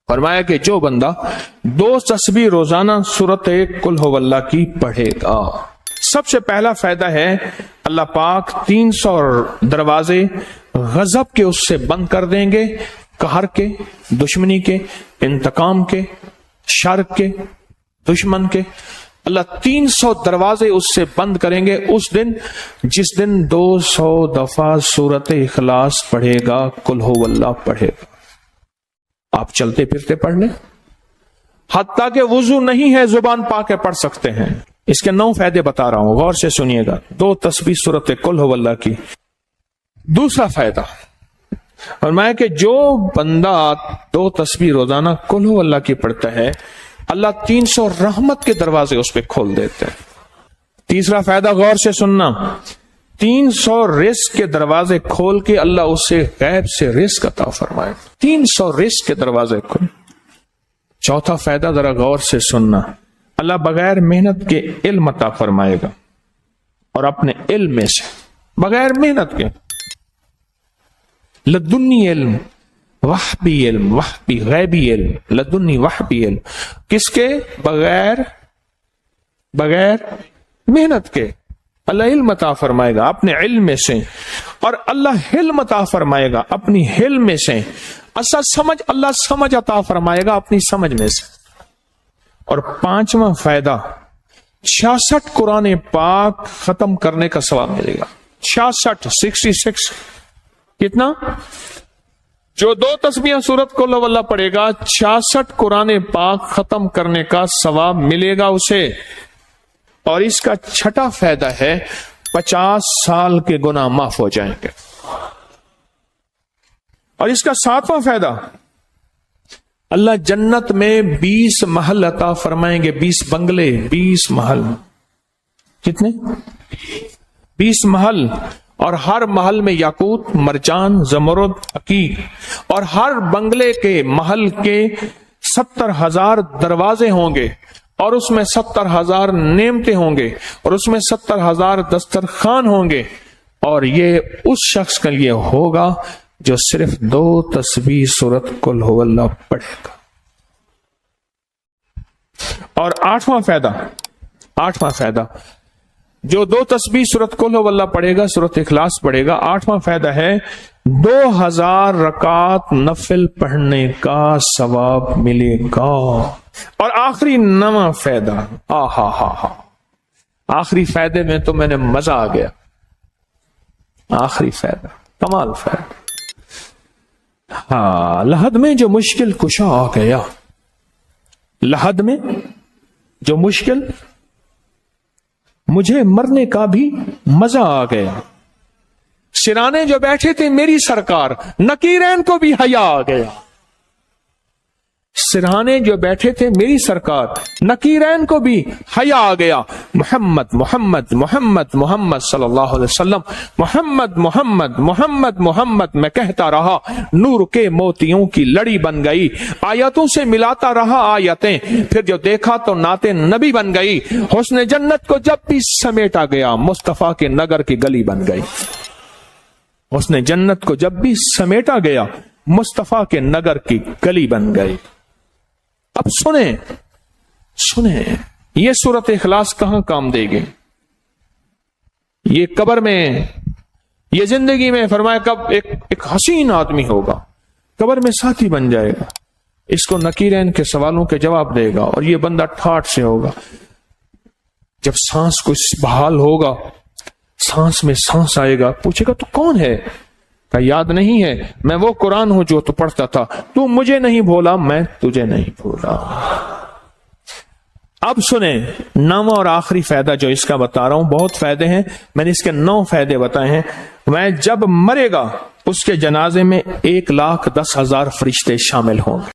فرمایا کہ جو بندہ 2 تسبیح روزانہ سورت قل هو اللہ کی پڑھے گا، سب سے پہلا فائدہ ہے اللہ پاک 300 دروازے غضب کے اس سے بند کر دیں گے، قہر کے، دشمنی کے، انتقام کے، شر کے، دشمن کے۔ اللہ 300 دروازے اس سے بند کریں گے اس دن جس دن 200 دفعہ سورت اخلاص پڑھے گا، قل هو اللہ پڑھے گا۔ آپ چلتے پھرتے پڑھ لیں، حتیٰ کہ وضو نہیں ہے زبان پا کے پڑھ سکتے ہیں۔ اس کے 9 فائدے بتا رہا ہوں، غور سے سنیے گا۔ 2 تسبیح سورت قل هو اللہ کی۔ دوسرا فائدہ فرمایا کہ جو بندہ 2 تسبیح روزانہ قل هو اللہ کی پڑھتا ہے، اللہ 300 رحمت کے دروازے اس پہ کھول دیتے ہیں۔ تیسرا فائدہ غور سے سننا، 300 رزق کے دروازے کھول کے اللہ اسے غیب سے رزق عطا فرمائے، 300 رزق کے دروازے کھول۔ چوتھا فائدہ ذرا غور سے سننا، اللہ بغیر محنت کے علم عطا فرمائے گا، اور اپنے علم میں سے بغیر محنت کے، لدنی علم، وحبی علم، وحبی غیبی علم، لدنی وحبی علم، کس کے؟ بغیر محنت کے اللہ علم عطا فرمائے گا اپنے علم میں سے، اور اللہ حلم عطا فرمائے گا اپنی حلم میں سے، اللہ سمجھ عطا فرمائے گا اپنی سمجھ میں سے۔ اور 5واں فائدہ 66 قرآن پاک ختم کرنے کا ثواب ملے گا۔ 66 کتنا؟ جو 2 تسبیحاں سورت قل هو اللہ پڑھے گا، 66 قرآن پاک ختم کرنے کا ثواب ملے گا اسے۔ اور اس کا 6واں فائدہ ہے 50 سال کے گناہ معاف ہو جائیں گے۔ اور اس کا 7واں فائدہ، اللہ جنت میں 20 محل عطا فرمائیں گے، 20 بنگلے، 20 محل۔ کتنے؟ 20 محل، اور ہر محل میں یاقوت، مرجان، زمرد، عقیق، اور ہر بنگلے کے محل کے 70,000 دروازے ہوں گے، اور اس میں 70,000 نعمتیں ہوں گے، اور اس میں 70,000 دسترخوان ہوں گے، اور یہ اس شخص کے لیے ہوگا جو صرف 2 تسبیح سورت قل هو اللہ پڑھے گا۔ اور 8واں فائدہ جو 2 تسبیح سورت قل هو اللہ پڑھے گا، سورت اخلاص پڑھے گا، 8واں فائدہ ہے 2000 رکعات نفل پڑھنے کا ثواب ملے گا۔ اور آخری 9واں فائدہ، آخری فائدے میں تو میں نے مزہ آ گیا، آخری فائدہ کمال فائدہ۔ لحد میں جو مشکل کشا آ گیا، لحد میں جو مشکل، مجھے مرنے کا بھی مزہ آ گیا۔ سرانے جو بیٹھے تھے میری سرکار، نکیرین کو بھی حیا آ گیا۔ سرہانے جو بیٹھے تھے میری سرکار، نکیرین کو بھی حیا آ گیا۔ محمد محمد محمد محمد صلی اللہ علیہ وسلم، محمد محمد محمد محمد میں کہتا رہا، نور کے موتیوں کی لڑی بن گئی، آیتوں سے ملاتا رہا آیتیں، پھر جو دیکھا تو نعت نبی بن گئی، حسن جنت کو جب بھی سمیٹا گیا مصطفیٰ کے نگر کی گلی بن گئی۔ حسن جنت کو جب بھی سمیٹا گیا مصطفیٰ کے نگر کی گلی بن گئی۔ اب سنیں یہ سورت اخلاص کہاں کام دے گی؟ یہ قبر میں، یہ زندگی میں، فرمایا کب ایک حسین آدمی ہوگا، قبر میں ساتھی بن جائے گا، اس کو نکیرین کے سوالوں کے جواب دے گا، اور یہ بندہ ٹھاٹ سے ہوگا۔ جب سانس کو بحال ہوگا، سانس میں سانس آئے گا، پوچھے گا تو کون ہے؟ کہ یاد نہیں ہے، میں وہ قرآن ہوں جو تو پڑھتا تھا، تو مجھے نہیں بھولا، میں تجھے نہیں بھولا۔ اب سنیں 9واں اور آخری فائدہ جو اس کا بتا رہا ہوں، بہت فائدے ہیں، میں نے اس کے 9 فائدے بتائے ہیں۔ میں جب مرے گا اس کے جنازے میں 1,10,000 فرشتے شامل ہوں گے۔